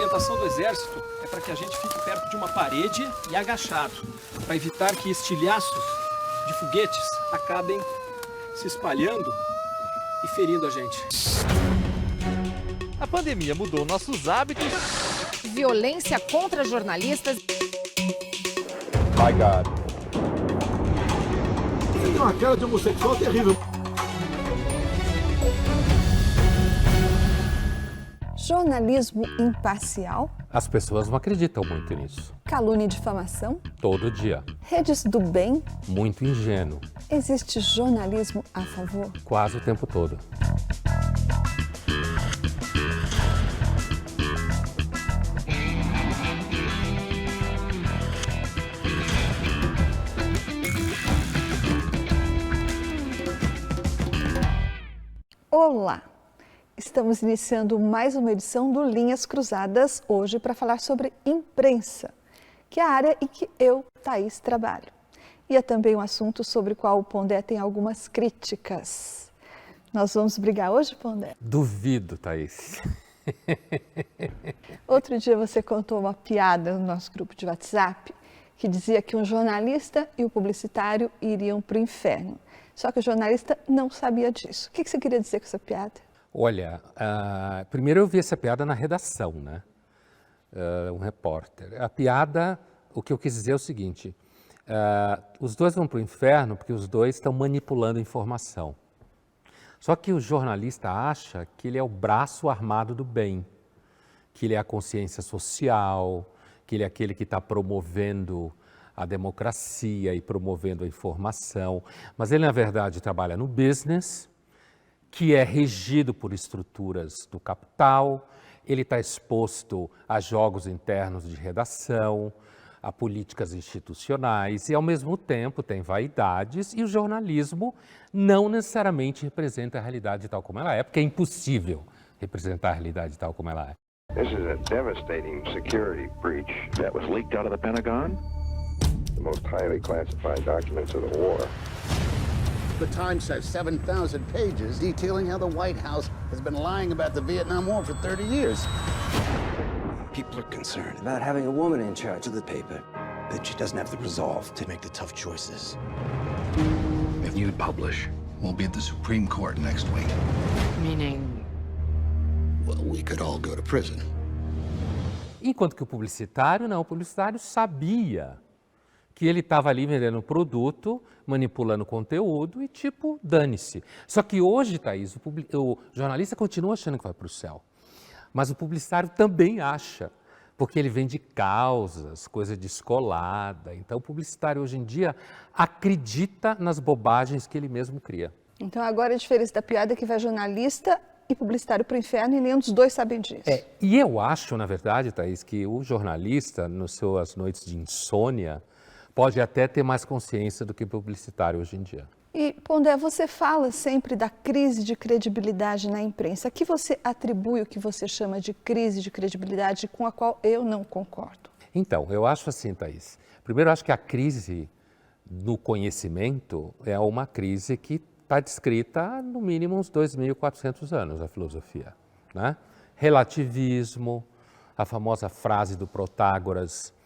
orientação do Exército é para que a gente fique perto de uma parede e agachado, para evitar que estilhaços de foguetes acabem se espalhando e ferindo a gente. A pandemia mudou nossos hábitos. Violência contra jornalistas. My God. Você tem uma cara de homossexual terrível. Jornalismo imparcial? As pessoas não acreditam muito nisso. Calúnia e difamação? Todo dia. Redes do bem? Muito ingênuo. Existe jornalismo a favor? Quase o tempo todo. Olá! Estamos iniciando mais uma edição do Linhas Cruzadas, hoje para falar sobre imprensa, que é a área em que eu, Thaís, trabalho. E é também um assunto sobre o qual o Pondé tem algumas críticas. Nós vamos brigar hoje, Pondé? Duvido, Thaís. Outro dia você contou uma piada no nosso grupo de WhatsApp que dizia que um jornalista e o publicitário iriam para o inferno. Só que o jornalista não sabia disso. O que você queria dizer com essa piada? Olha, primeiro eu vi essa piada na redação, né? Um repórter. A piada, o que eu quis dizer é o seguinte, os dois vão para o inferno porque os dois estão manipulando informação. Só que o jornalista acha que ele é o braço armado do bem, que ele é a consciência social, que ele é aquele que está promovendo a democracia e promovendo a informação. Mas ele, na verdade, trabalha no business, que é regido por estruturas do capital, ele está exposto a jogos internos de redação, a políticas institucionais e, ao mesmo tempo, tem vaidades e o jornalismo não necessariamente representa a realidade tal como ela é, porque é impossível representar a realidade tal como ela é. This is a devastating security breach that was leaked out of the Pentagon. The most highly classified documents of the war. The Times has 7,000 pages detailing how the White House has been lying about the Vietnam War for 30 years. People are concerned about having a woman in charge of the paper, that she doesn't have the resolve to make the tough choices. If you publish, we'll be at the Supreme Court next week. Meaning? Well, we could all go to prison. Enquanto que o publicitário sabia que ele estava ali vendendo produto, manipulando conteúdo e tipo, dane-se. Só que hoje, Thaís, o jornalista continua achando que vai para o céu. Mas o publicitário também acha, porque ele vende causas, coisa descolada. Então o publicitário hoje em dia acredita nas bobagens que ele mesmo cria. Então agora a diferença da piada é que vai jornalista e publicitário para o inferno e nenhum dos dois sabem disso. E eu acho, na verdade, Thaís, que o jornalista, nas suas noites de insônia, pode até ter mais consciência do que o publicitário hoje em dia. E, Pondé, você fala sempre da crise de credibilidade na imprensa. A que você atribui o que você chama de crise de credibilidade com a qual eu não concordo? Então, eu acho assim, Thaís. Primeiro, eu acho que a crise no conhecimento é uma crise que está descrita há, no mínimo, uns 2.400 anos, a filosofia, né? Relativismo, a famosa frase do Protágoras,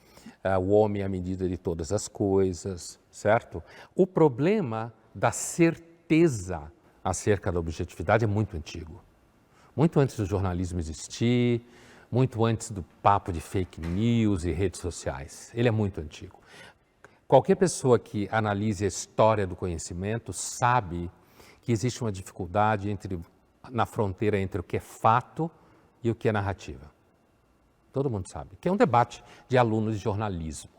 o homem à medida de todas as coisas, certo? O problema da certeza acerca da objetividade é muito antigo. Muito antes do jornalismo existir, muito antes do papo de fake news e redes sociais. Ele é muito antigo. Qualquer pessoa que analise a história do conhecimento sabe que existe uma dificuldade na fronteira entre o que é fato e o que é narrativa. Todo mundo sabe, que é um debate de alunos de jornalismo,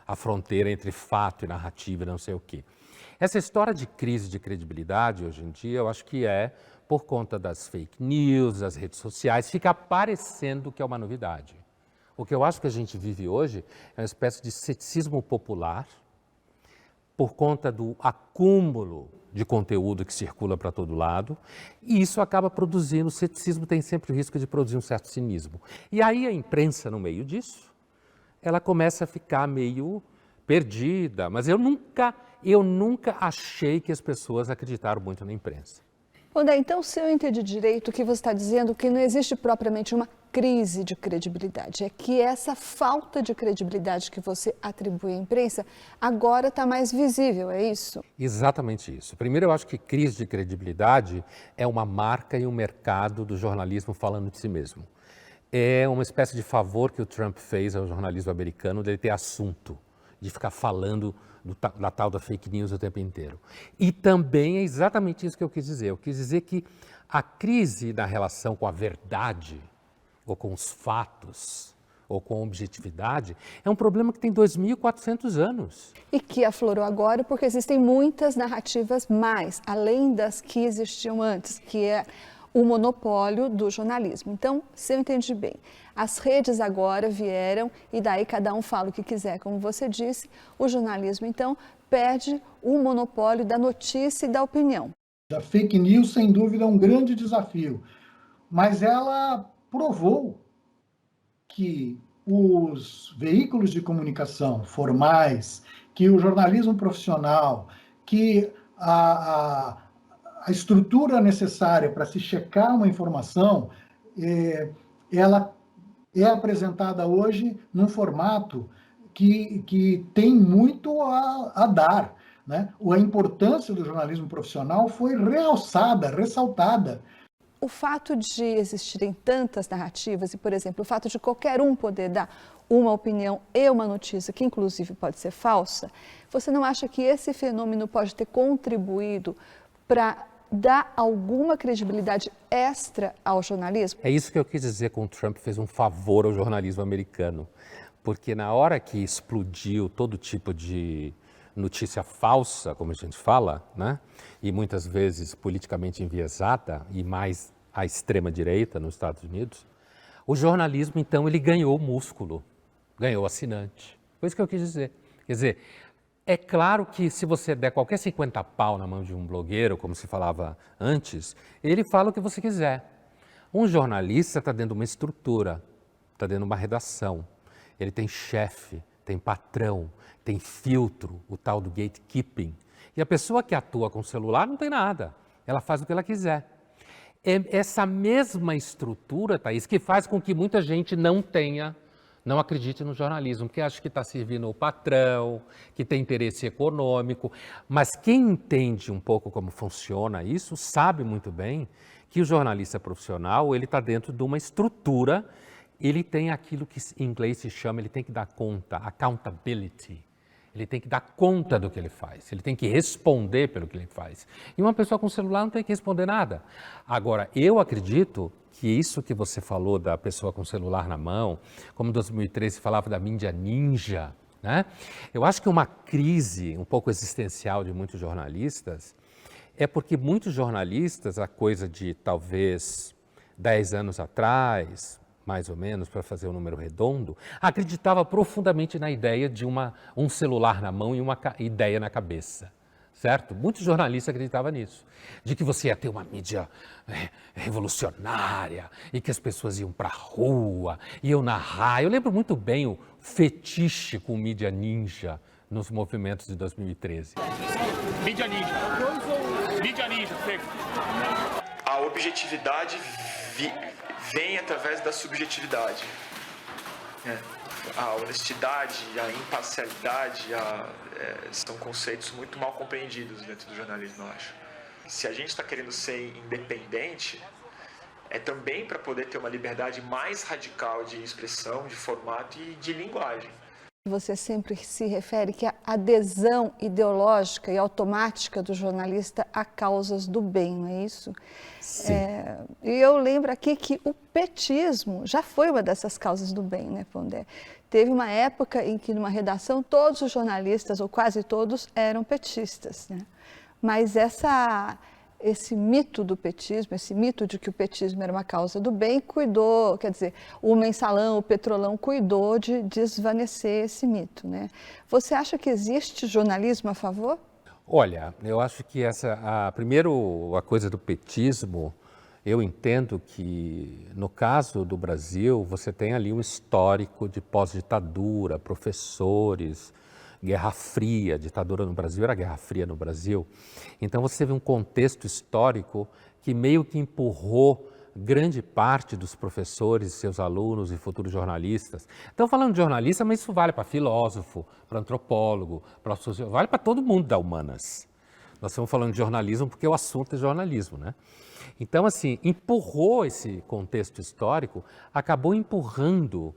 a fronteira entre fato e narrativa e não sei o quê. Essa história de crise de credibilidade hoje em dia, eu acho que é por conta das fake news, das redes sociais, fica parecendo que é uma novidade. O que eu acho que a gente vive hoje é uma espécie de ceticismo popular por conta do acúmulo de conteúdo que circula para todo lado, e isso acaba produzindo, o ceticismo tem sempre o risco de produzir um certo cinismo. E aí a imprensa, no meio disso, ela começa a ficar meio perdida, mas eu nunca achei que as pessoas acreditaram muito na imprensa. Pondé, então, se eu entendi direito, o que você está dizendo que não existe propriamente uma crise de credibilidade, é que essa falta de credibilidade que você atribui à imprensa agora está mais visível, é isso? Exatamente isso. Primeiro, eu acho que crise de credibilidade é uma marca e um mercado do jornalismo falando de si mesmo. É uma espécie de favor que o Trump fez ao jornalismo americano dele ter assunto, de ficar falando da tal da fake news o tempo inteiro. E também é exatamente isso que eu quis dizer. Eu quis dizer que a crise na relação com a verdade, ou com os fatos, ou com a objetividade, é um problema que tem 2.400 anos. E que aflorou agora porque existem muitas narrativas mais, além das que existiam antes, que é o monopólio do jornalismo. Então, se eu entendi bem, as redes agora vieram e daí cada um fala o que quiser, como você disse, o jornalismo, então, perde o monopólio da notícia e da opinião. A fake news, sem dúvida, é um grande desafio, mas ela provou que os veículos de comunicação formais, que o jornalismo profissional, que a estrutura necessária para se checar uma informação, ela é apresentada hoje num formato que tem muito a dar, né? A importância do jornalismo profissional foi realçada, ressaltada. O fato de existirem tantas narrativas e, por exemplo, o fato de qualquer um poder dar uma opinião e uma notícia, que inclusive pode ser falsa, você não acha que esse fenômeno pode ter contribuído para dar alguma credibilidade extra ao jornalismo? É isso que eu quis dizer com o Trump fez um favor ao jornalismo americano, porque na hora que explodiu todo tipo de notícia falsa, como a gente fala, né? E muitas vezes politicamente enviesada e mais à extrema-direita nos Estados Unidos, o jornalismo, então, ele ganhou músculo, ganhou assinante. Foi isso que eu quis dizer. Quer dizer, é claro que se você der qualquer 50 pau na mão de um blogueiro, como se falava antes, ele fala o que você quiser. Um jornalista está dentro de uma estrutura, está dentro de uma redação, ele tem chefe, tem patrão, tem filtro, o tal do gatekeeping. E a pessoa que atua com o celular não tem nada, ela faz o que ela quiser. É essa mesma estrutura, Thaís, que faz com que muita gente não acredite no jornalismo, porque acha que está servindo o patrão, que tem interesse econômico. Mas quem entende um pouco como funciona isso, sabe muito bem que o jornalista profissional, ele está dentro de uma estrutura, ele tem aquilo que em inglês se chama, ele tem que dar conta, accountability. Ele tem que dar conta do que ele faz, ele tem que responder pelo que ele faz. E uma pessoa com celular não tem que responder nada. Agora, eu acredito que isso que você falou da pessoa com celular na mão, como em 2013 falava da mídia ninja, né? Eu acho que uma crise um pouco existencial de muitos jornalistas é porque muitos jornalistas, a coisa de talvez 10 anos atrás, mais ou menos, para fazer um número redondo, acreditava profundamente na ideia de um celular na mão e uma ideia na cabeça, certo? Muitos jornalistas acreditavam nisso, de que você ia ter uma mídia revolucionária e que as pessoas iam para a rua, iam narrar. Eu lembro muito bem o fetiche com mídia ninja nos movimentos de 2013. Mídia ninja. Mídia ninja. A objetividade vem através da subjetividade. A honestidade, a imparcialidade são conceitos muito mal compreendidos dentro do jornalismo, eu acho. Se a gente está querendo ser independente, é também para poder ter uma liberdade mais radical de expressão, de formato e de linguagem. Você sempre se refere que a adesão ideológica e automática do jornalista a causas do bem, não é isso? Sim. E eu lembro aqui que o petismo já foi uma dessas causas do bem, né, Pondé? Teve uma época em que numa redação todos os jornalistas, ou quase todos, eram petistas, né? Mas esse mito do petismo, esse mito de que o petismo era uma causa do bem, cuidou, quer dizer, o Mensalão, o Petrolão cuidou de desvanecer esse mito, né? Você acha que existe jornalismo a favor? Olha, eu acho que primeiro a coisa do petismo, eu entendo que no caso do Brasil, você tem ali um histórico de pós-ditadura, professores, Guerra Fria, ditadura no Brasil, era Guerra Fria no Brasil. Então você teve um contexto histórico que meio que empurrou grande parte dos professores, seus alunos e futuros jornalistas. Estão falando de jornalista, mas isso vale para filósofo, para antropólogo, para sociólogo, vale para todo mundo da humanas. Nós estamos falando de jornalismo porque o assunto é jornalismo, né? Então, assim, empurrou esse contexto histórico, acabou empurrando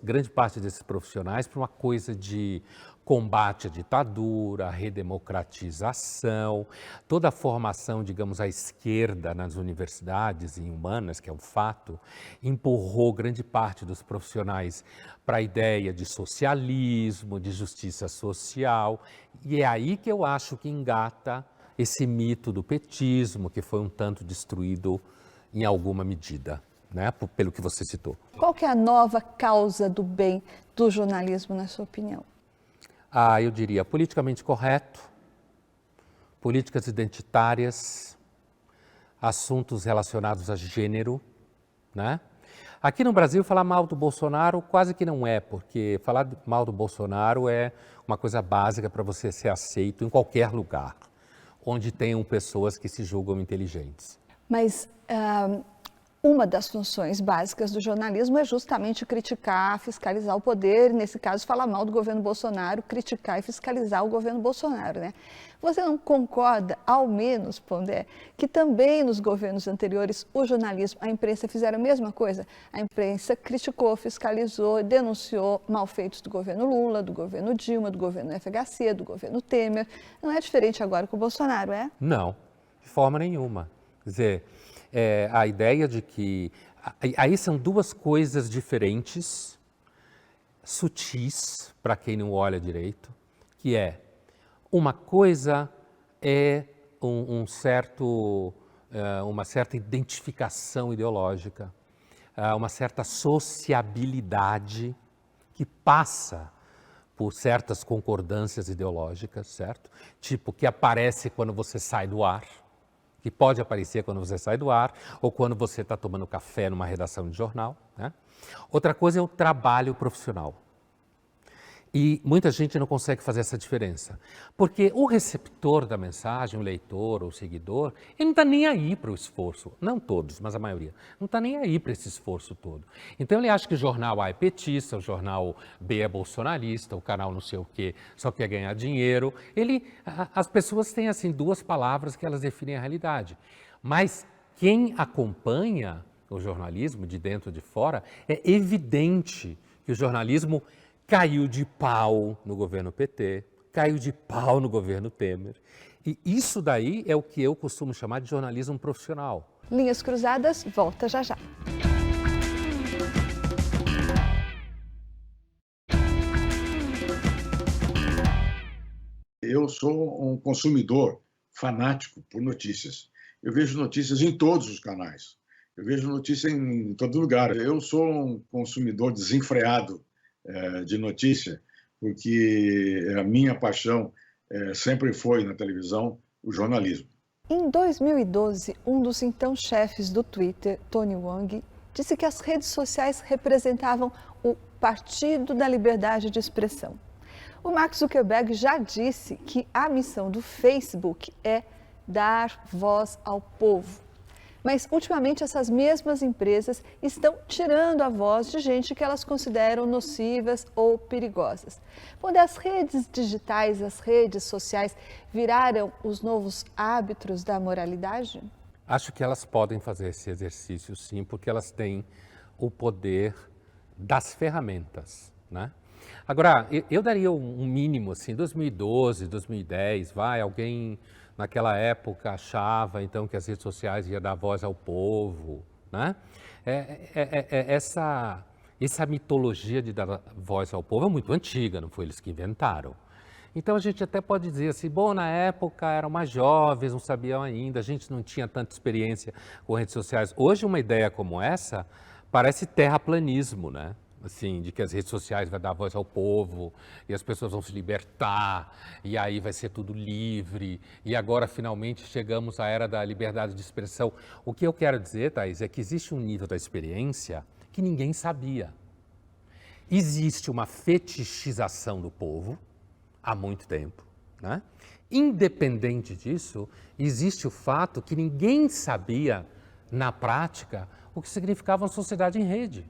grande parte desses profissionais para uma coisa de combate à ditadura, à redemocratização, toda a formação, digamos, à esquerda nas universidades e humanas, que é um fato, empurrou grande parte dos profissionais para a ideia de socialismo, de justiça social, e é aí que eu acho que engata esse mito do petismo, que foi um tanto destruído em alguma medida, né, pelo que você citou. Qual que é a nova causa do bem do jornalismo, na sua opinião? Eu diria politicamente correto, políticas identitárias, assuntos relacionados a gênero, né? Aqui no Brasil, falar mal do Bolsonaro quase que não é, porque falar mal do Bolsonaro é uma coisa básica para você ser aceito em qualquer lugar, onde tenham pessoas que se julgam inteligentes. Mas uma das funções básicas do jornalismo é justamente criticar, fiscalizar o poder, nesse caso falar mal do governo Bolsonaro, criticar e fiscalizar o governo Bolsonaro, né? Você não concorda, ao menos, Pondé, que também nos governos anteriores o jornalismo, a imprensa fizeram a mesma coisa? A imprensa criticou, fiscalizou, denunciou malfeitos do governo Lula, do governo Dilma, do governo FHC, do governo Temer. Não é diferente agora com o Bolsonaro, é? Não, de forma nenhuma. Quer dizer, a ideia de que... Aí são duas coisas diferentes, sutis, para quem não olha direito, que é, uma coisa é uma certa identificação ideológica, uma certa sociabilidade que passa por certas concordâncias ideológicas, certo? Tipo, que aparece quando você sai do ar, que pode aparecer quando você sai do ar ou quando você está tomando café numa redação de jornal, né? Outra coisa é o trabalho profissional. E muita gente não consegue fazer essa diferença, porque o receptor da mensagem, o leitor ou o seguidor, ele não está nem aí para o esforço, não todos, mas a maioria, não está nem aí para esse esforço todo. Então ele acha que o jornal A é petista, o jornal B é bolsonarista, o canal não sei o quê, só quer ganhar dinheiro. As pessoas têm assim duas palavras que elas definem a realidade, mas quem acompanha o jornalismo de dentro e de fora, é evidente que o jornalismo caiu de pau no governo PT, caiu de pau no governo Temer. E isso daí é o que eu costumo chamar de jornalismo profissional. Linhas Cruzadas, volta já já. Eu sou um consumidor fanático por notícias. Eu vejo notícias em todos os canais. Eu vejo notícia em todo lugar. Eu sou um consumidor desenfreado de notícia, porque a minha paixão sempre foi, na televisão, o jornalismo. Em 2012, um dos então chefes do Twitter, Tony Wang, disse que as redes sociais representavam o Partido da Liberdade de Expressão. O Mark Zuckerberg já disse que a missão do Facebook é dar voz ao povo. Mas, ultimamente, essas mesmas empresas estão tirando a voz de gente que elas consideram nocivas ou perigosas. Quando as redes digitais, as redes sociais, viraram os novos árbitros da moralidade? Acho que elas podem fazer esse exercício, sim, porque elas têm o poder das ferramentas, né? Agora, eu daria um mínimo, assim, 2012, 2010, alguém... Naquela época achava então que as redes sociais iam dar voz ao povo, né? Essa mitologia de dar voz ao povo é muito antiga, não foi eles que inventaram. Então a gente até pode dizer assim, bom, na época eram mais jovens, não sabiam ainda, a gente não tinha tanta experiência com redes sociais. Hoje uma ideia como essa parece terraplanismo, né? Assim, de que as redes sociais vão dar voz ao povo e as pessoas vão se libertar e aí vai ser tudo livre e agora finalmente chegamos à era da liberdade de expressão. O que eu quero dizer, Thaís, é que existe um nível da experiência que ninguém sabia. Existe uma fetichização do povo há muito tempo, né? Independente disso, existe o fato que ninguém sabia, na prática, o que significava uma sociedade em rede.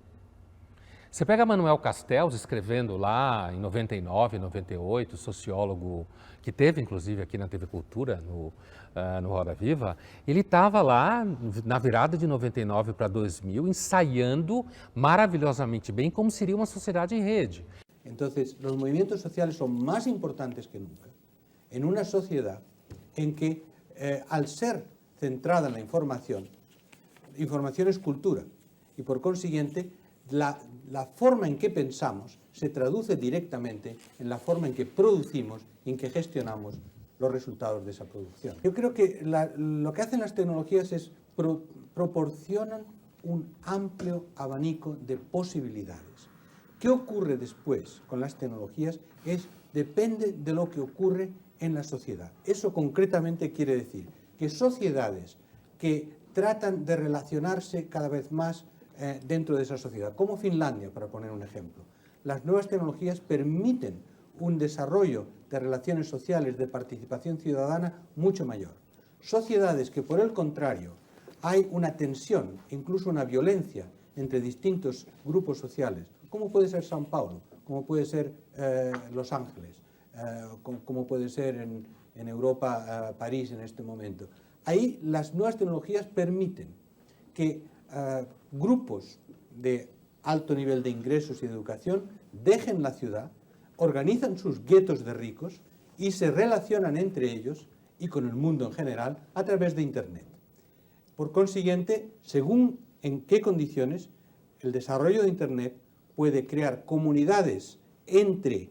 Você pega Manuel Castells escrevendo lá em 99, 98, sociólogo que teve inclusive aqui na TV Cultura, no Roda Viva, ele estava lá na virada de 99 para 2000 ensaiando maravilhosamente bem como seria uma sociedade em rede. Entonces, los movimientos sociales son más importantes que nunca en una sociedad en que, al ser centrada en la información es cultura y por consiguiente la forma en que pensamos se traduce directamente en la forma en que producimos y en que gestionamos los resultados de esa producción. Yo creo que lo que hacen las tecnologías es proporcionan un amplio abanico de posibilidades. ¿Qué ocurre después con las tecnologías? Depende de lo que ocurre en la sociedad. Eso concretamente quiere decir que sociedades que tratan de relacionarse cada vez más dentro de esa sociedad, como Finlandia, para poner un ejemplo, las nuevas tecnologías permiten un desarrollo de relaciones sociales, de participación ciudadana mucho mayor. Sociedades que, por el contrario, hay una tensión, incluso una violencia entre distintos grupos sociales, como puede ser São Paulo, como puede ser Los Ángeles, como puede ser en Europa, París en este momento. Ahí las nuevas tecnologías permiten que grupos de alto nivel de ingresos y de educación dejen la ciudad, organizan sus guetos de ricos y se relacionan entre ellos y con el mundo en general a través de Internet. Por consiguiente, según en qué condiciones, el desarrollo de Internet puede crear comunidades entre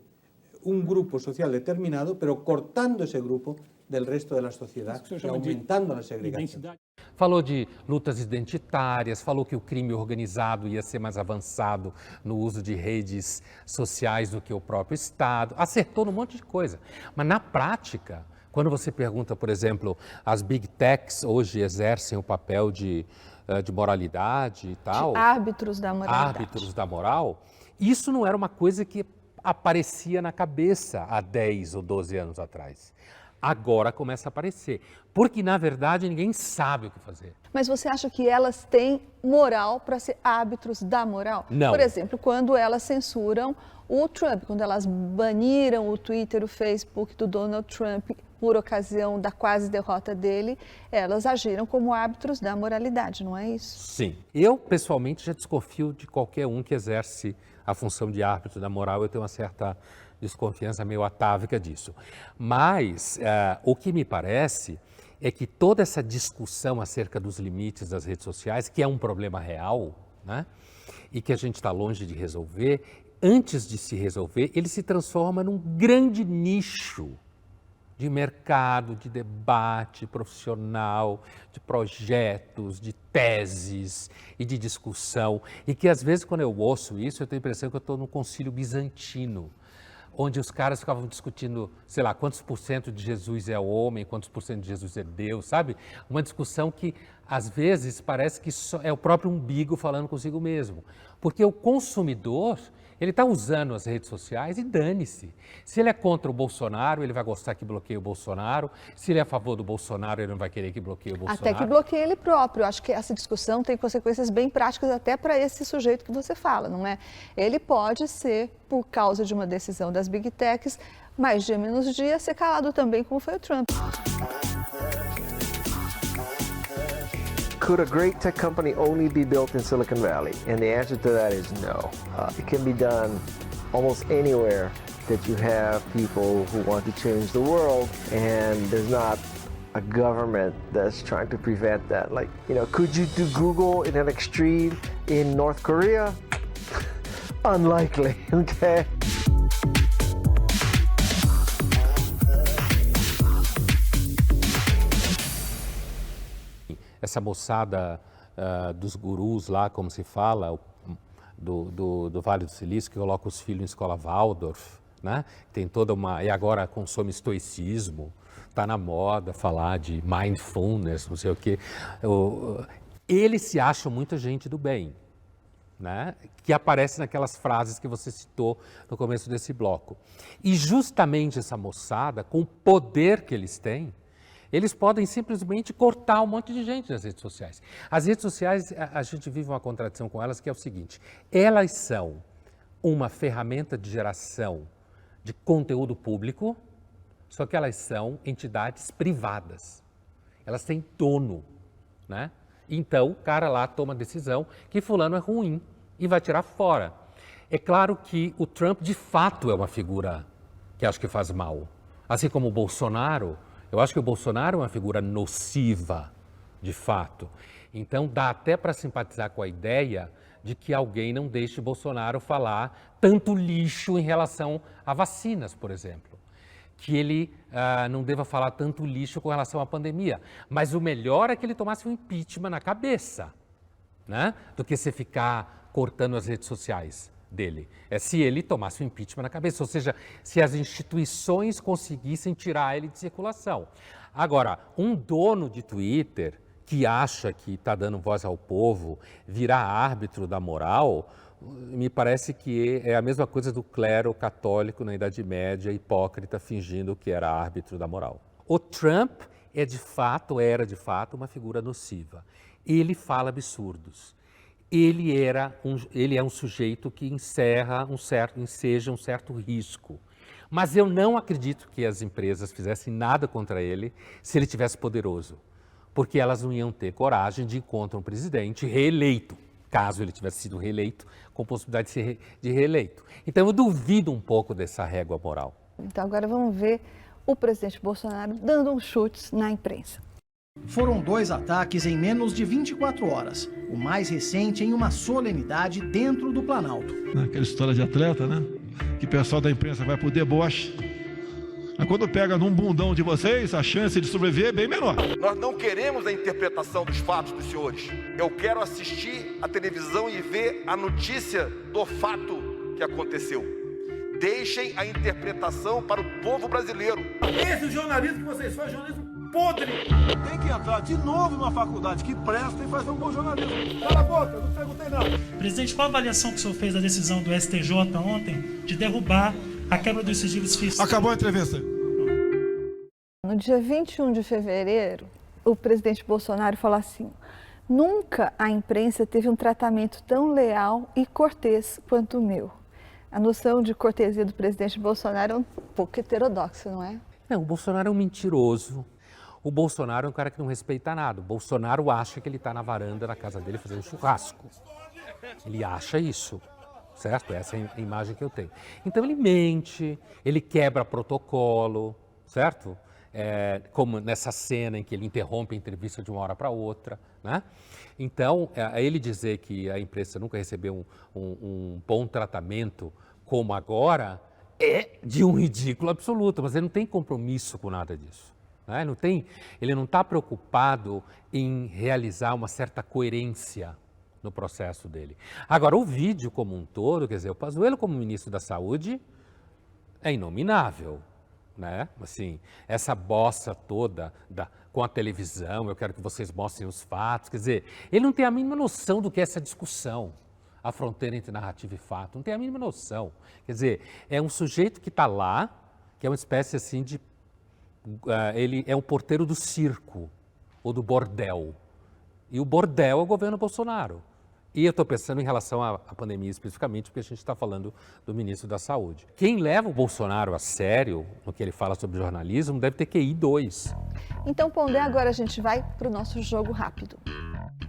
un grupo social determinado, pero cortando ese grupo del resto de la sociedad y aumentando la segregación. Falou de lutas identitárias, falou que o crime organizado ia ser mais avançado no uso de redes sociais do que o próprio Estado, acertou num monte de coisa. Mas na prática, quando você pergunta, por exemplo, as big techs hoje exercem o papel de moralidade e tal. De árbitros da moralidade. Árbitros da moral. Isso não era uma coisa que aparecia na cabeça há 10 ou 12 anos atrás. Agora começa a aparecer, porque na verdade ninguém sabe o que fazer. Mas você acha que elas têm moral para ser árbitros da moral? Não. Por exemplo, quando elas censuram o Trump, quando elas baniram o Twitter, o Facebook do Donald Trump por ocasião da quase derrota dele, elas agiram como árbitros da moralidade, não é isso? Sim. Eu, pessoalmente, já desconfio de qualquer um que exerce a função de árbitro da moral. Eu tenho uma certa desconfiança meio atávica disso. Mas o que me parece é que toda essa discussão acerca dos limites das redes sociais, que é um problema real, né, e que a gente está longe de resolver, antes de se resolver, ele se transforma num grande nicho de mercado, de debate profissional, de projetos, de teses e de discussão. E que às vezes quando eu ouço isso, eu tenho a impressão que eu estou num concílio bizantino, onde os caras ficavam discutindo, sei lá, quantos por cento de Jesus é homem, quantos por cento de Jesus é Deus, sabe? Uma discussão que, às vezes, parece que só é o próprio umbigo falando consigo mesmo. Porque o consumidor, ele está usando as redes sociais e dane-se. Se ele é contra o Bolsonaro, ele vai gostar que bloqueie o Bolsonaro. Se ele é a favor do Bolsonaro, ele não vai querer que bloqueie o Bolsonaro. Até que bloqueie ele próprio. Acho que essa discussão tem consequências bem práticas até para esse sujeito que você fala, não é? Ele pode ser, por causa de uma decisão das Big Techs, mais dia menos dia, ser calado também, como foi o Trump. Could a great tech company only be built in Silicon Valley? And the answer to that is no. It can be done almost anywhere that you have people who want to change the world, and there's not a government that's trying to prevent that. Like, you know, could you do Google in an extreme in North Korea? Unlikely, okay? Essa moçada dos gurus lá, como se fala, do Vale do Silício, que coloca os filhos em escola Waldorf, né? Tem toda uma... E agora consome estoicismo, está na moda falar de mindfulness, não sei o quê. Eles se acham muita gente do bem. né, que aparece naquelas frases que você citou no começo desse bloco. E justamente essa moçada, com o poder que eles têm, eles podem simplesmente cortar um monte de gente nas redes sociais. As redes sociais, a gente vive uma contradição com elas, que é o seguinte: elas são uma ferramenta de geração de conteúdo público, só que elas são entidades privadas. Elas têm dono, né? Então, o cara lá toma a decisão que fulano é ruim e vai tirar fora. É claro que o Trump, de fato, é uma figura que acho que faz mal. Assim como o Bolsonaro, eu acho que o Bolsonaro é uma figura nociva, de fato. Então, dá até para simpatizar com a ideia de que alguém não deixe Bolsonaro falar tanto lixo em relação a vacinas, por exemplo. Que ele não deva falar tanto lixo com relação à pandemia. Mas o melhor é que ele tomasse um impeachment na cabeça, né? Do que você ficar cortando as redes sociais dele. É se ele tomasse um impeachment na cabeça, ou seja, se as instituições conseguissem tirar ele de circulação. Agora, um dono de Twitter que acha que está dando voz ao povo, virar árbitro da moral, me parece que é a mesma coisa do clero católico na Idade Média, hipócrita, fingindo que era árbitro da moral. O Trump era de fato uma figura nociva. Ele fala absurdos. Ele é um sujeito que enseja um certo risco. Mas eu não acredito que as empresas fizessem nada contra ele se ele tivesse poderoso, porque elas não iam ter coragem de ir contra um presidente reeleito, caso ele tivesse sido reeleito, com possibilidade de ser reeleito. Então, eu duvido um pouco dessa régua moral. Então, agora vamos ver o presidente Bolsonaro dando uns chutes na imprensa. Foram 2 ataques em menos de 24 horas, o mais recente em uma solenidade dentro do Planalto. Aquela história de atleta, né? Que o pessoal da imprensa vai pro deboche. Mas quando pega num bundão de vocês, a chance de sobreviver é bem menor. Nós não queremos a interpretação dos fatos dos senhores. Eu quero assistir a televisão e ver a notícia do fato que aconteceu. Deixem a interpretação para o povo brasileiro. Esse jornalismo que vocês fazem é jornalismo podre. Tem que entrar de novo numa faculdade que presta e fazer um bom jornalismo. Cala a boca, eu não perguntei nada. Presidente, qual a avaliação que o senhor fez da decisão do STJ ontem de derrubar a quebra dos sigilos fiscais? Acabou a entrevista. No dia 21 de fevereiro, o presidente Bolsonaro falou assim: nunca a imprensa teve um tratamento tão leal e cortês quanto o meu. A noção de cortesia do presidente Bolsonaro é um pouco heterodoxa, não é? Não, o Bolsonaro é um mentiroso. O Bolsonaro é um cara que não respeita nada. O Bolsonaro acha que ele está na varanda da casa dele fazendo churrasco. Ele acha isso, certo? Essa é a imagem que eu tenho. Então ele mente, ele quebra protocolo, certo? Como nessa cena em que ele interrompe a entrevista de uma hora para outra, né? Então, ele dizer que a imprensa nunca recebeu um bom tratamento como agora é de um ridículo absoluto, mas ele não tem compromisso com nada disso. Né? Ele não está preocupado em realizar uma certa coerência no processo dele. Agora, o vídeo como um todo, quer dizer, o Pazuello como ministro da Saúde é inominável. Né? Assim, essa bossa toda com a televisão, eu quero que vocês mostrem os fatos, quer dizer, ele não tem a mínima noção do que é essa discussão, a fronteira entre narrativa e fato, não tem a mínima noção. Quer dizer, é um sujeito que está lá, que é uma espécie assim de... ele é um porteiro do circo ou do bordel, e o bordel é o governo Bolsonaro. E eu estou pensando em relação à pandemia especificamente, porque a gente está falando do ministro da Saúde. Quem leva o Bolsonaro a sério no que ele fala sobre jornalismo deve ter QI 2. Então, Pondé, agora a gente vai para o nosso jogo rápido.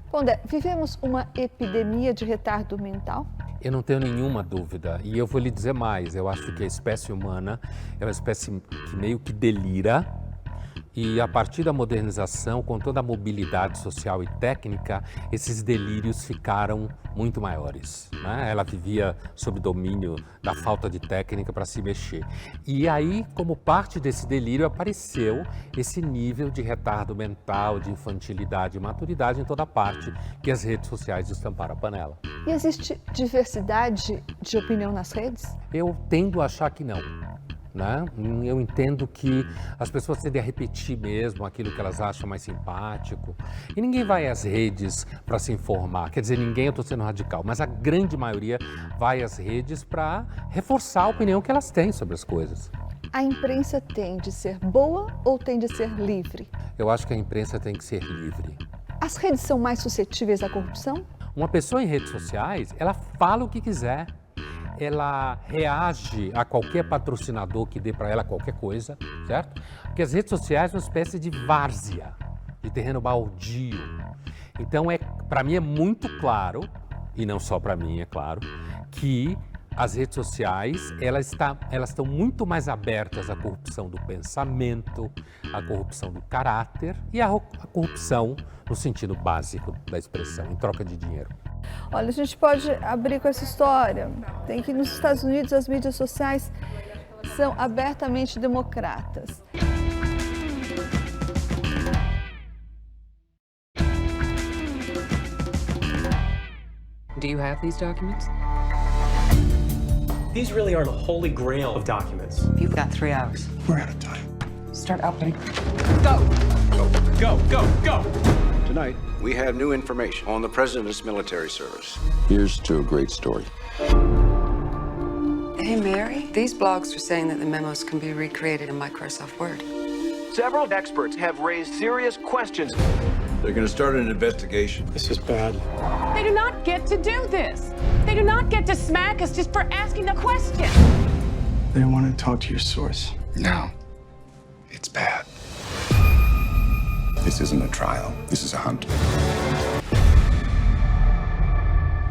Pondé, vivemos uma epidemia de retardo mental? Eu não tenho nenhuma dúvida. E eu vou lhe dizer mais. Eu acho que a espécie humana é uma espécie que meio que delira. E a partir da modernização, com toda a mobilidade social e técnica, esses delírios ficaram muito maiores. Né? Ela vivia sob domínio da falta de técnica para se mexer. E aí, como parte desse delírio, apareceu esse nível de retardo mental, de infantilidade e maturidade em toda parte que as redes sociais estamparam a panela. E existe diversidade de opinião nas redes? Eu tendo a achar que não. né? Eu entendo que as pessoas tendem a repetir mesmo aquilo que elas acham mais simpático. E ninguém vai às redes para se informar. Quer dizer, ninguém, eu estou sendo radical, mas a grande maioria vai às redes para reforçar a opinião que elas têm sobre as coisas. A imprensa tem de ser boa ou tem de ser livre? Eu acho que a imprensa tem que ser livre. As redes são mais suscetíveis à corrupção? Uma pessoa em redes sociais, ela fala o que quiser. Ela reage a qualquer patrocinador que dê para ela qualquer coisa, certo? Porque as redes sociais são uma espécie de várzea, de terreno baldio. Então, para mim é muito claro, e não só para mim, é claro, que as redes sociais, elas estão muito mais abertas à corrupção do pensamento, à corrupção do caráter e à corrupção no sentido básico da expressão, em troca de dinheiro. Olha, a gente pode abrir com essa história. Tem que nos Estados Unidos as mídias sociais são abertamente democratas. Do you have these documents? These really are the holy grail of documents. You've got 3 hours. We're out of time. Start outputting. Go! Go, go, go! Tonight, we have new information on the president's military service. Here's to a great story. Hey, Mary. These blogs are saying that the memos can be recreated in Microsoft Word. Several experts have raised serious questions. They're going to start an investigation. This is bad. They do not get to do this. They do not get to smack us just for asking a question. They want to talk to your source. No. It's bad. This isn't a trial. This is a hunt.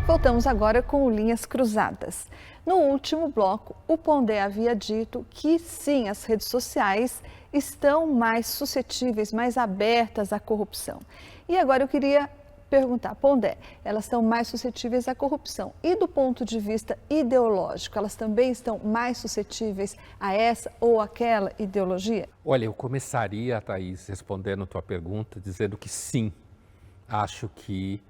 Voltamos agora com Linhas Cruzadas. No último bloco, o Pondé havia dito que sim, as redes sociais estão mais suscetíveis, mais abertas à corrupção. E agora eu queria perguntar, Pondé, elas estão mais suscetíveis à corrupção. E do ponto de vista ideológico, elas também estão mais suscetíveis a essa ou aquela ideologia? Olha, eu começaria, Thaís, respondendo a tua pergunta, dizendo que sim, acho que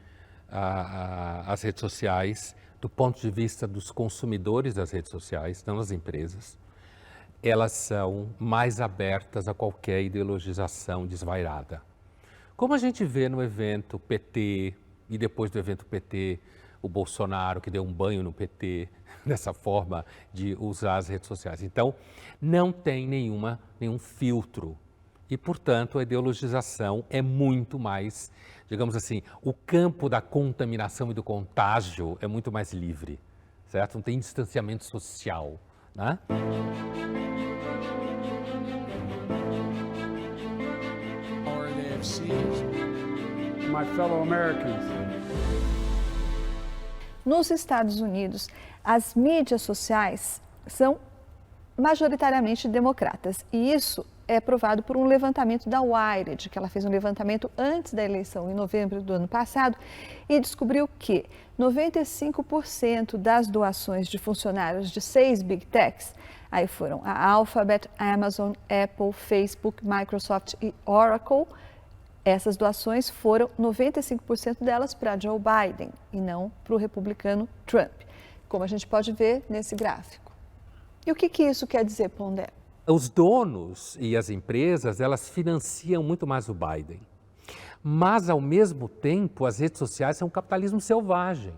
as redes sociais, do ponto de vista dos consumidores das redes sociais, não das empresas, elas são mais abertas a qualquer ideologização desvairada. Como a gente vê no evento PT, e depois do evento PT, o Bolsonaro que deu um banho no PT, dessa forma de usar as redes sociais. Então, não tem nenhum filtro. E, portanto, a ideologização é muito mais, digamos assim, o campo da contaminação e do contágio é muito mais livre, certo? Não tem distanciamento social, né? My fellow Americans. Nos Estados Unidos, as mídias sociais são majoritariamente democratas. E isso é provado por um levantamento da Wired, que ela fez um levantamento antes da eleição, em novembro do ano passado, e descobriu que 95% das doações de funcionários de 6 Big Techs, aí foram a Alphabet, Amazon, Apple, Facebook, Microsoft e Oracle, essas doações foram 95% delas para Joe Biden e não para o republicano Trump, como a gente pode ver nesse gráfico. E o que isso quer dizer, Pondé? Os donos e as empresas, elas financiam muito mais o Biden. Mas, ao mesmo tempo, as redes sociais são um capitalismo selvagem.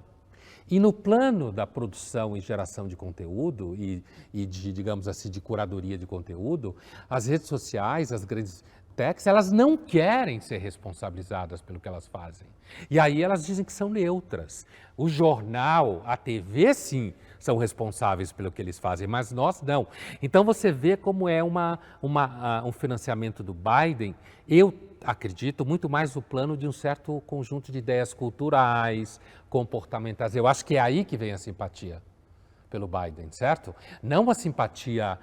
E no plano da produção e geração de conteúdo e de, digamos assim, de curadoria de conteúdo, as redes sociais, as grandes techs, elas não querem ser responsabilizadas pelo que elas fazem. E aí elas dizem que são neutras. O jornal, a TV, sim, são responsáveis pelo que eles fazem, mas nós não. Então você vê como é um financiamento do Biden, eu acredito, muito mais no plano de um certo conjunto de ideias culturais, comportamentais. Eu acho que é aí que vem a simpatia pelo Biden, certo? Não a simpatia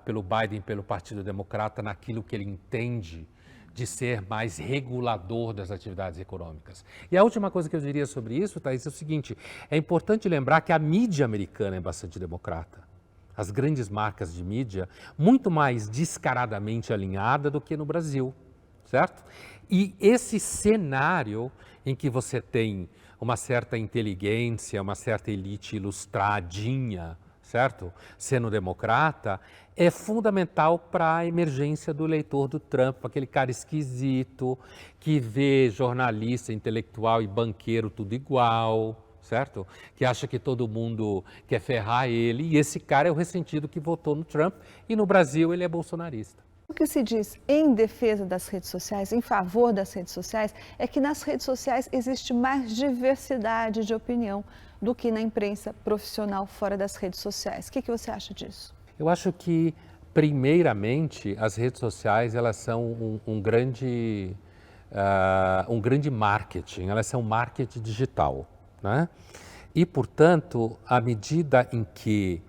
pelo Biden, pelo Partido Democrata, naquilo que ele entende de ser mais regulador das atividades econômicas. E a última coisa que eu diria sobre isso, Thaís, é o seguinte, é importante lembrar que a mídia americana é bastante democrata. As grandes marcas de mídia, muito mais descaradamente alinhada do que no Brasil, certo? E esse cenário em que você tem uma certa inteligência, uma certa elite ilustradinha, certo? Sendo democrata, é fundamental para a emergência do eleitor do Trump, aquele cara esquisito, que vê jornalista, intelectual e banqueiro tudo igual, certo? Que acha que todo mundo quer ferrar ele, e esse cara é o ressentido que votou no Trump, e no Brasil ele é bolsonarista. O que se diz em defesa das redes sociais, em favor das redes sociais, é que nas redes sociais existe mais diversidade de opinião do que na imprensa profissional fora das redes sociais. O que você acha disso? Eu acho que, primeiramente, as redes sociais elas são um grande marketing, elas são marketing digital, né? E, portanto, à medida em que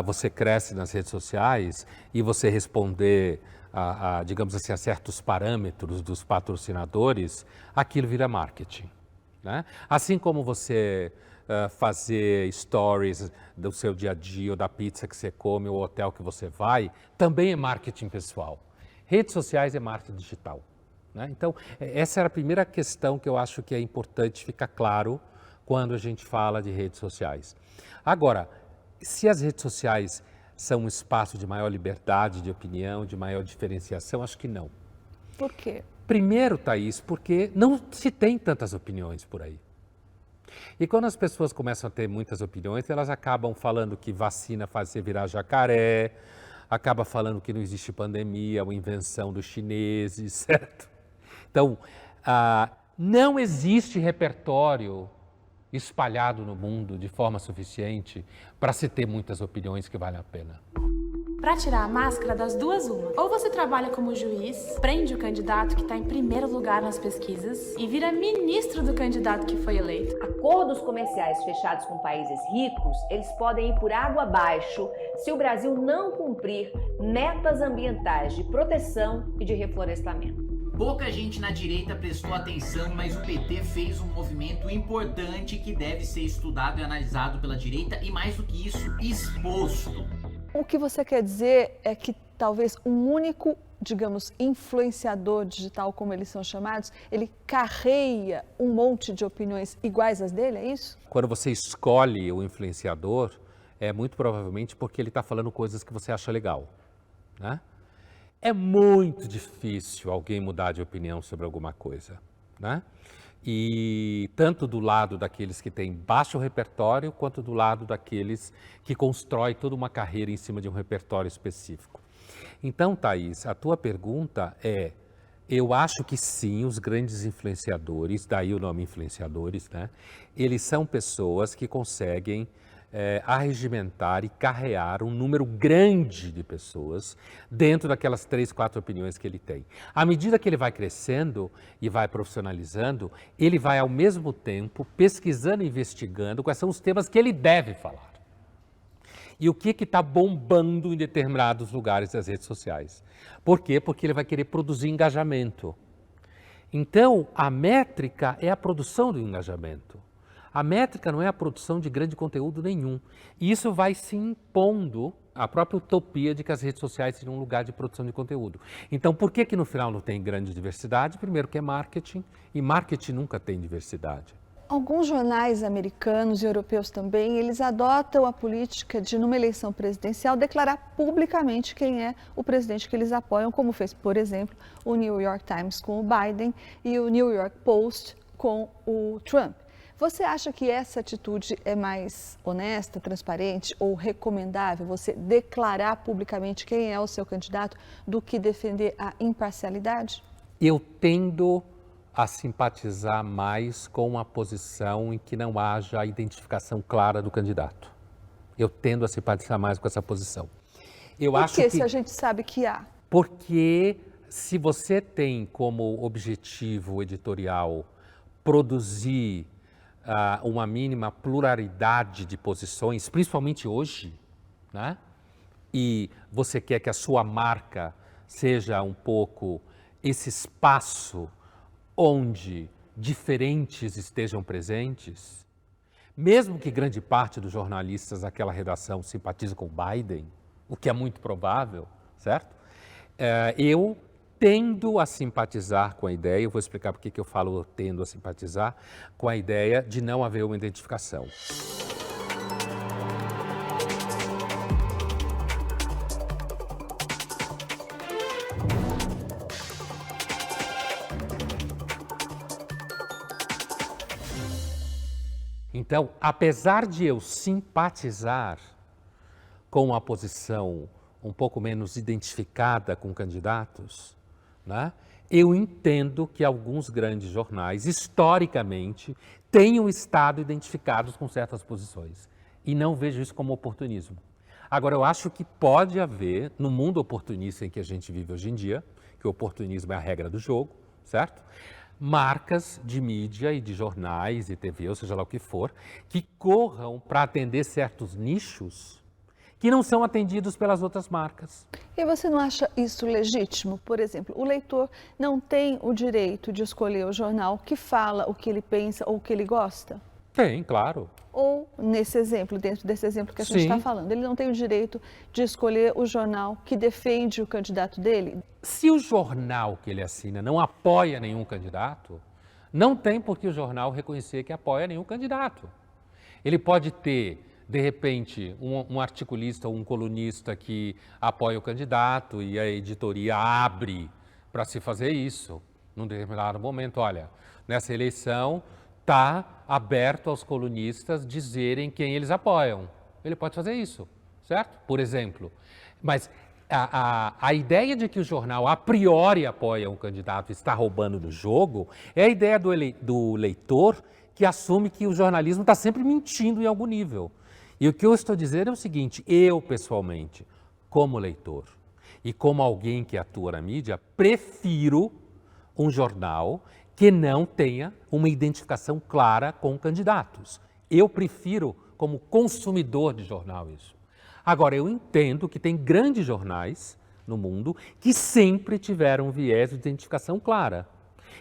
você cresce nas redes sociais e você responder, digamos assim, a certos parâmetros dos patrocinadores, aquilo vira marketing, né? Assim como você fazer stories do seu dia a dia, ou da pizza que você come, ou hotel que você vai, também é marketing pessoal. Redes sociais é marketing digital, né? Então, essa era a primeira questão que eu acho que é importante ficar claro quando a gente fala de redes sociais. Agora, se as redes sociais são um espaço de maior liberdade de opinião, de maior diferenciação, acho que não. Por quê? Primeiro, Thaís, porque não se tem tantas opiniões por aí. E quando as pessoas começam a ter muitas opiniões, elas acabam falando que vacina faz você virar jacaré, acaba falando que não existe pandemia, uma invenção dos chineses, certo? Então, não existe repertório espalhado no mundo de forma suficiente para se ter muitas opiniões que valem a pena. Para tirar a máscara, das duas, uma. Ou você trabalha como juiz, prende o candidato que está em primeiro lugar nas pesquisas e vira ministro do candidato que foi eleito. Acordos comerciais fechados com países ricos, eles podem ir por água abaixo se o Brasil não cumprir metas ambientais de proteção e de reflorestamento. Pouca gente na direita prestou atenção, mas o PT fez um movimento importante que deve ser estudado e analisado pela direita e, mais do que isso, exposto. O que você quer dizer é que talvez um único, digamos, influenciador digital, como eles são chamados, ele carreia um monte de opiniões iguais às dele, é isso? Quando você escolhe o influenciador, é muito provavelmente porque ele está falando coisas que você acha legal, né? É muito difícil alguém mudar de opinião sobre alguma coisa, né? E tanto do lado daqueles que têm baixo repertório, quanto do lado daqueles que constroem toda uma carreira em cima de um repertório específico. Então, Thaís, a tua pergunta é, eu acho que sim, os grandes influenciadores, daí o nome influenciadores, né? Eles são pessoas que conseguem arregimentar e carrear um número grande de pessoas dentro daquelas 3, 4 opiniões que ele tem. À medida que ele vai crescendo e vai profissionalizando, ele vai ao mesmo tempo pesquisando e investigando quais são os temas que ele deve falar. E o que está bombando em determinados lugares das redes sociais. Por quê? Porque ele vai querer produzir engajamento. Então, a métrica é a produção do engajamento. A métrica não é a produção de grande conteúdo nenhum. E isso vai se impondo a própria utopia de que as redes sociais seriam um lugar de produção de conteúdo. Então, por que no final não tem grande diversidade? Primeiro que é marketing, e marketing nunca tem diversidade. Alguns jornais americanos e europeus também, eles adotam a política de, numa eleição presidencial, declarar publicamente quem é o presidente que eles apoiam, como fez, por exemplo, o New York Times com o Biden e o New York Post com o Trump. Você acha que essa atitude é mais honesta, transparente ou recomendável, você declarar publicamente quem é o seu candidato, do que defender a imparcialidade? Eu tendo a simpatizar mais com uma posição em que não haja a identificação clara do candidato. Eu tendo a simpatizar mais com essa posição. Por que se a gente sabe que há? Porque se você tem como objetivo editorial produzir uma mínima pluralidade de posições, principalmente hoje, né? E você quer que a sua marca seja um pouco esse espaço onde diferentes estejam presentes, mesmo que grande parte dos jornalistas daquela redação simpatize com Biden, o que é muito provável, certo? Eu tendo a simpatizar com a ideia, eu vou explicar por que eu falo tendo a simpatizar, com a ideia de não haver uma identificação. Então, apesar de eu simpatizar com a posição um pouco menos identificada com candidatos, né, eu entendo que alguns grandes jornais, historicamente, tenham estado identificados com certas posições. E não vejo isso como oportunismo. Agora, eu acho que pode haver, no mundo oportunista em que a gente vive hoje em dia, que o oportunismo é a regra do jogo, certo? Marcas de mídia e de jornais e TV, ou seja lá o que for, que corram para atender certos nichos que não são atendidos pelas outras marcas. E você não acha isso legítimo? Por exemplo, o leitor não tem o direito de escolher o jornal que fala o que ele pensa ou o que ele gosta? Tem, claro. Ou, nesse exemplo, dentro desse exemplo que a gente está falando, ele não tem o direito de escolher o jornal que defende o candidato dele? Se o jornal que ele assina não apoia nenhum candidato, não tem por que o jornal reconhecer que apoia nenhum candidato. Ele pode ter, de repente, um articulista ou um colunista que apoia o candidato e a editoria abre para se fazer isso. Num determinado momento, olha, nessa eleição está aberto aos colunistas dizerem quem eles apoiam. Ele pode fazer isso, certo? Por exemplo. Mas a ideia de que o jornal a priori apoia um candidato e está roubando do jogo é a ideia do leitor que assume que o jornalismo está sempre mentindo em algum nível. E o que eu estou dizendo é o seguinte, eu pessoalmente, como leitor e como alguém que atua na mídia, prefiro um jornal que não tenha uma identificação clara com candidatos. Eu prefiro, como consumidor de jornal, isso. Agora, eu entendo que tem grandes jornais no mundo que sempre tiveram um viés de identificação clara.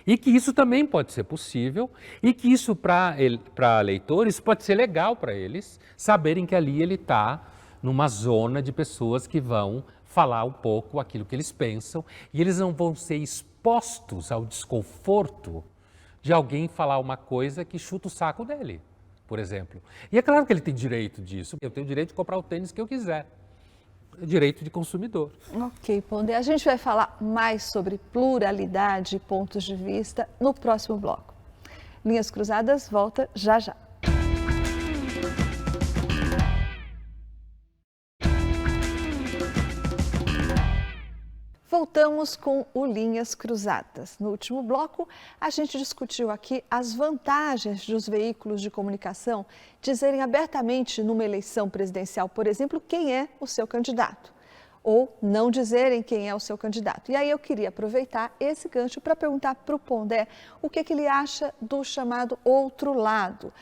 E que isso também pode ser possível e que isso para leitores pode ser legal para eles saberem que ali ele está numa zona de pessoas que vão falar um pouco aquilo que eles pensam e eles não vão ser expostos ao desconforto de alguém falar uma coisa que chuta o saco dele, por exemplo. E é claro que ele tem direito disso, eu tenho direito de comprar o tênis que eu quiser. Direito de consumidor. Ok, Pondé. A gente vai falar mais sobre pluralidade e pontos de vista no próximo bloco. Linhas Cruzadas volta já já. Voltamos com o Linhas Cruzadas. No último bloco, a gente discutiu aqui as vantagens dos veículos de comunicação dizerem abertamente numa eleição presidencial, por exemplo, quem é o seu candidato, ou não dizerem quem é o seu candidato. E aí eu queria aproveitar esse gancho para perguntar para o Pondé o que ele acha do chamado outro lado,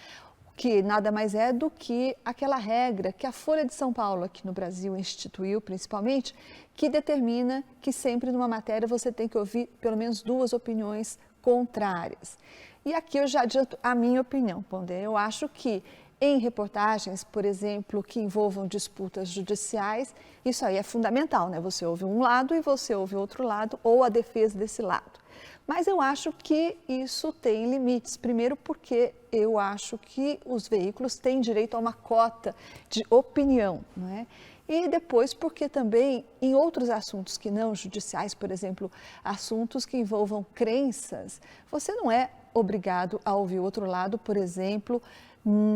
que nada mais é do que aquela regra que a Folha de São Paulo aqui no Brasil instituiu, principalmente, que determina que sempre numa matéria você tem que ouvir pelo menos duas opiniões contrárias. E aqui eu já adianto a minha opinião, Pondé. Eu acho que em reportagens, por exemplo, que envolvam disputas judiciais, isso aí é fundamental, né? Você ouve um lado e você ouve outro lado, ou a defesa desse lado. Mas eu acho que isso tem limites. Primeiro porque eu acho que os veículos têm direito a uma cota de opinião, não é? E depois porque também em outros assuntos que não judiciais, por exemplo, assuntos que envolvam crenças, você não é obrigado a ouvir o outro lado, por exemplo,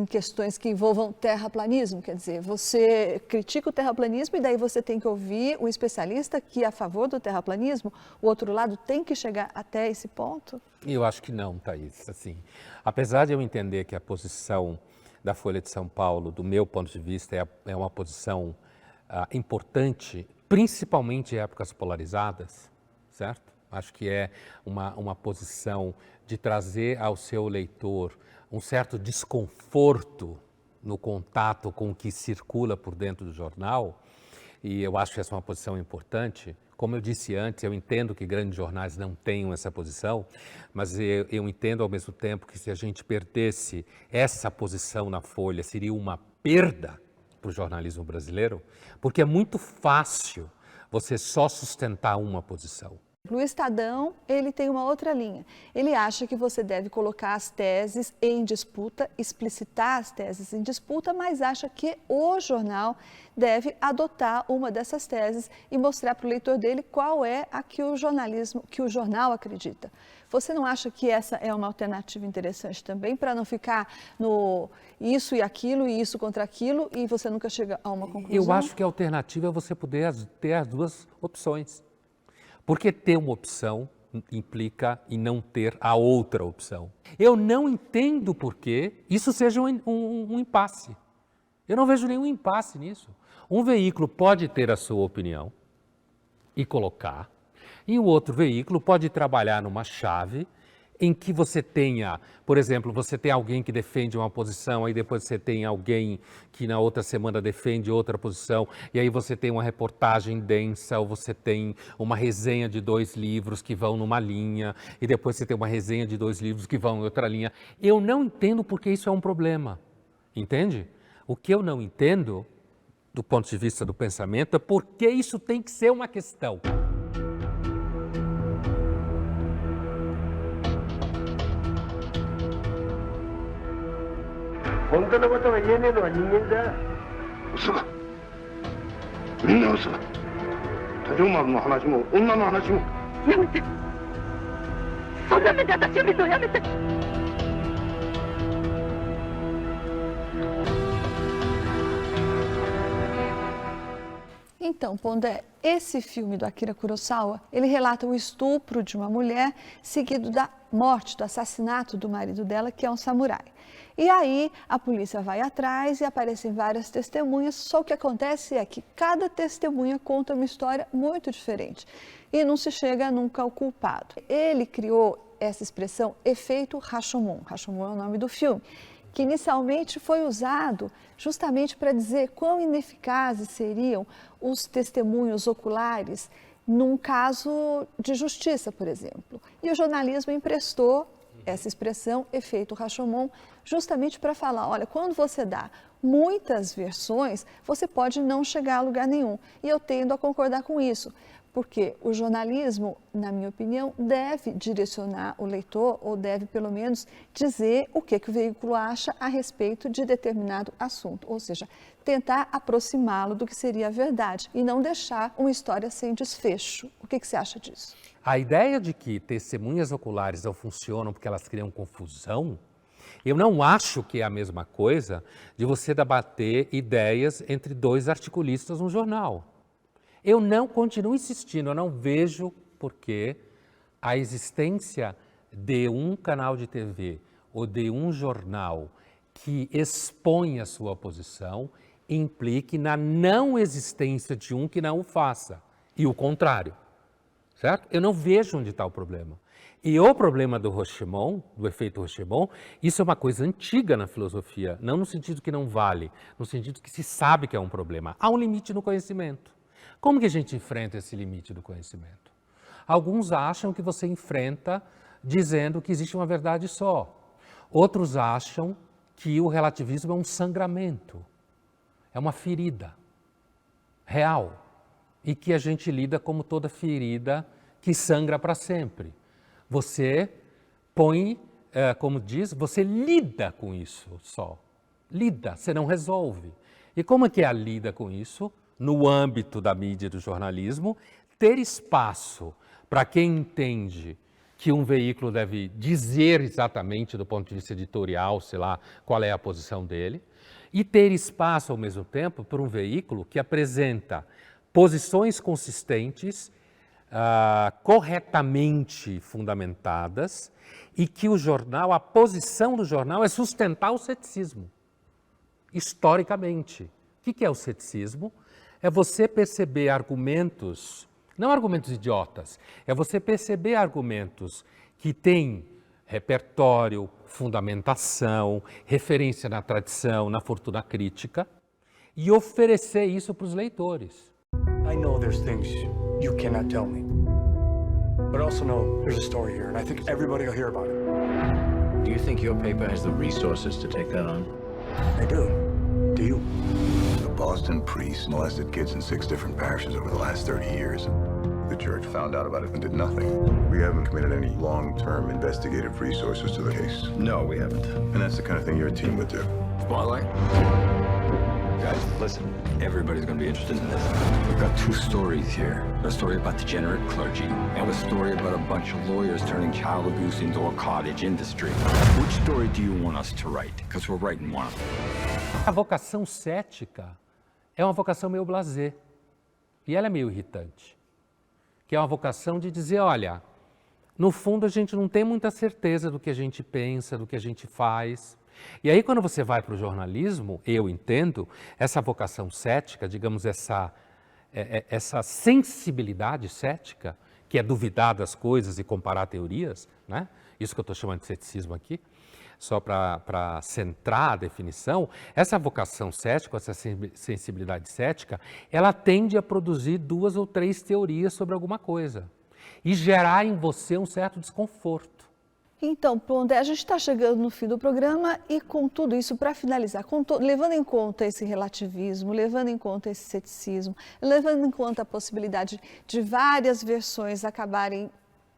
questões que envolvam terraplanismo, quer dizer, você critica o terraplanismo e daí você tem que ouvir um especialista que é a favor do terraplanismo, o outro lado tem que chegar até esse ponto? Eu acho que não, Thaís. Assim, apesar de eu entender que a posição da Folha de São Paulo, do meu ponto de vista, é uma posição importante, principalmente em épocas polarizadas, certo? Acho que é uma posição de trazer ao seu leitor um certo desconforto no contato com o que circula por dentro do jornal, e eu acho que essa é uma posição importante. Como eu disse antes, eu entendo que grandes jornais não tenham essa posição, mas eu entendo ao mesmo tempo que se a gente perdesse essa posição na Folha, seria uma perda para o jornalismo brasileiro, porque é muito fácil você só sustentar uma posição. O Estadão, ele tem uma outra linha. Ele acha que você deve colocar as teses em disputa, explicitar as teses em disputa, mas acha que o jornal deve adotar uma dessas teses e mostrar para o leitor dele qual é a que o jornal acredita. Você não acha que essa é uma alternativa interessante também, para não ficar no isso e aquilo, e isso contra aquilo, e você nunca chega a uma conclusão? Eu acho que a alternativa é você poder ter as duas opções. Porque ter uma opção implica em não ter a outra opção. Eu não entendo por que isso seja um impasse. Eu não vejo nenhum impasse nisso. Um veículo pode ter a sua opinião e colocar, e o outro veículo pode trabalhar numa chave em que você tenha, por exemplo, você tem alguém que defende uma posição, aí depois você tem alguém que na outra semana defende outra posição, e aí você tem uma reportagem densa, ou você tem uma resenha de 2 livros que vão numa linha, e depois você tem uma resenha de 2 livros que vão em outra linha. Eu não entendo porque isso é um problema, entende? O que eu não entendo, do ponto de vista do pensamento, é porque isso tem que ser uma questão. Então, Pondé, esse filme do Akira Kurosawa, ele relata o estupro de uma mulher, seguido da morte, do assassinato do marido dela, que é um samurai. E aí a polícia vai atrás e aparecem várias testemunhas, só o que acontece é que cada testemunha conta uma história muito diferente e não se chega nunca ao culpado. Ele criou essa expressão efeito Rashomon. Rashomon é o nome do filme, que inicialmente foi usado justamente para dizer quão ineficazes seriam os testemunhos oculares num caso de justiça, por exemplo. E o jornalismo emprestou essa expressão, efeito Rashomon, justamente para falar, olha, quando você dá muitas versões, você pode não chegar a lugar nenhum. E eu tendo a concordar com isso, porque o jornalismo, na minha opinião, deve direcionar o leitor, ou deve, pelo menos, dizer o que o veículo acha a respeito de determinado assunto, ou seja, tentar aproximá-lo do que seria a verdade e não deixar uma história sem desfecho. O que você acha disso? A ideia de que testemunhas oculares não funcionam porque elas criam confusão, eu não acho que é a mesma coisa de você debater ideias entre 2 articulistas no jornal. Eu continuo insistindo, eu não vejo por que a existência de um canal de TV ou de um jornal que expõe a sua posição implique na não existência de um que não o faça, e o contrário, certo? Eu não vejo onde está o problema. E o problema do Rashomon, do efeito Rashomon, isso é uma coisa antiga na filosofia, não no sentido que não vale, no sentido que se sabe que é um problema. Há um limite no conhecimento. Como que a gente enfrenta esse limite do conhecimento? Alguns acham que você enfrenta dizendo que existe uma verdade só. Outros acham que o relativismo é um sangramento, é uma ferida real e que a gente lida como toda ferida que sangra para sempre. Você põe, como diz, você lida com isso só. Lida, você não resolve. E como é que é a lida com isso? No âmbito da mídia e do jornalismo, ter espaço para quem entende que um veículo deve dizer exatamente do ponto de vista editorial, sei lá, qual é a posição dele, e ter espaço ao mesmo tempo para um veículo que apresenta posições consistentes, corretamente fundamentadas, e que o jornal, a posição do jornal é sustentar o ceticismo, historicamente. O que é o ceticismo? É você perceber argumentos, não argumentos idiotas, é você perceber argumentos que têm repertório, fundamentação, referência na tradição, na fortuna crítica, e oferecer isso para os leitores. I know there's things you cannot tell me, but I also know there's a story here, and I think everybody will hear about it. Do you think your paper has the resources to take that on? I do. Do you? The Boston priest molested kids in 6 different parishes over the last 30 years. The church found out about it and did nothing. We haven't committed any long-term investigative resources to the case. No, we haven't. And that's the kind of thing your team would do. Spotlight? Guys, listen. Everybody's gonna be interested in this. We've got two stories here. A story about degenerate clergy, and a story about a bunch of lawyers turning child abuse into a cottage industry. Which story do you want us to write? Because we're writing one of them. A vocação cética é uma vocação meio blasé. E ela é meio irritante. Que é uma vocação de dizer, olha, no fundo a gente não tem muita certeza do que a gente pensa, do que a gente faz. E aí quando você vai para o jornalismo, eu entendo, essa vocação cética, digamos, essa sensibilidade cética, que é duvidar das coisas e comparar teorias, né? Isso que eu estou chamando de ceticismo aqui, só para centrar a definição, essa vocação cética, essa sensibilidade cética, ela tende a produzir 2 ou 3 teorias sobre alguma coisa e gerar em você um certo desconforto. Então, Pondé, a gente está chegando no fim do programa e com tudo isso, para finalizar, levando em conta esse relativismo, levando em conta esse ceticismo, levando em conta a possibilidade de várias versões acabarem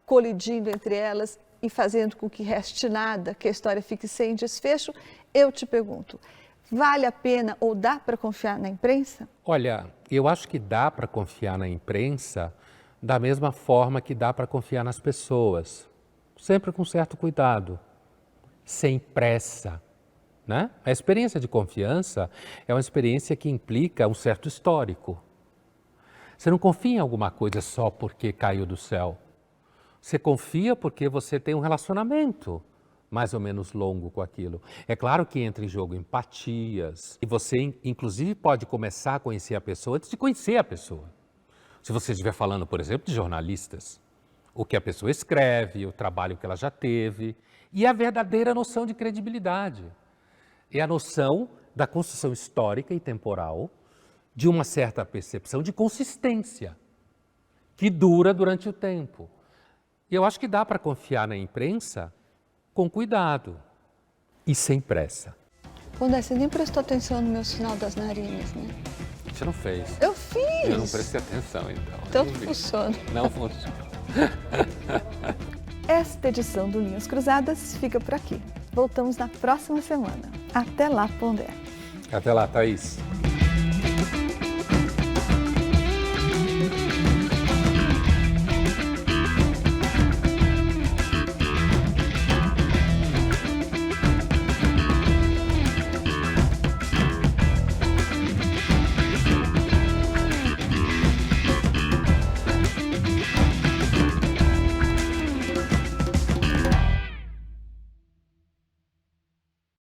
colidindo entre elas e fazendo com que reste nada, que a história fique sem desfecho, eu te pergunto, vale a pena ou dá para confiar na imprensa? Olha, eu acho que dá para confiar na imprensa da mesma forma que dá para confiar nas pessoas. Sempre com certo cuidado, sem pressa, né? A experiência de confiança é uma experiência que implica um certo histórico. Você não confia em alguma coisa só porque caiu do céu. Você confia porque você tem um relacionamento mais ou menos longo com aquilo. É claro que entra em jogo empatias e você, inclusive, pode começar a conhecer a pessoa antes de conhecer a pessoa. Se você estiver falando, por exemplo, de jornalistas, o que a pessoa escreve, o trabalho que ela já teve e a verdadeira noção de credibilidade. É a noção da construção histórica e temporal de uma certa percepção de consistência que dura durante o tempo. E eu acho que dá para confiar na imprensa com cuidado e sem pressa. Pondé, você nem prestou atenção no meu sinal das narinas, né? Você não fez? Eu fiz! Eu não prestei atenção, então. Então funciona. Não funciona. Esta edição do Linhas Cruzadas fica por aqui. Voltamos na próxima semana. Até lá, Pondé. Até lá, Thaís.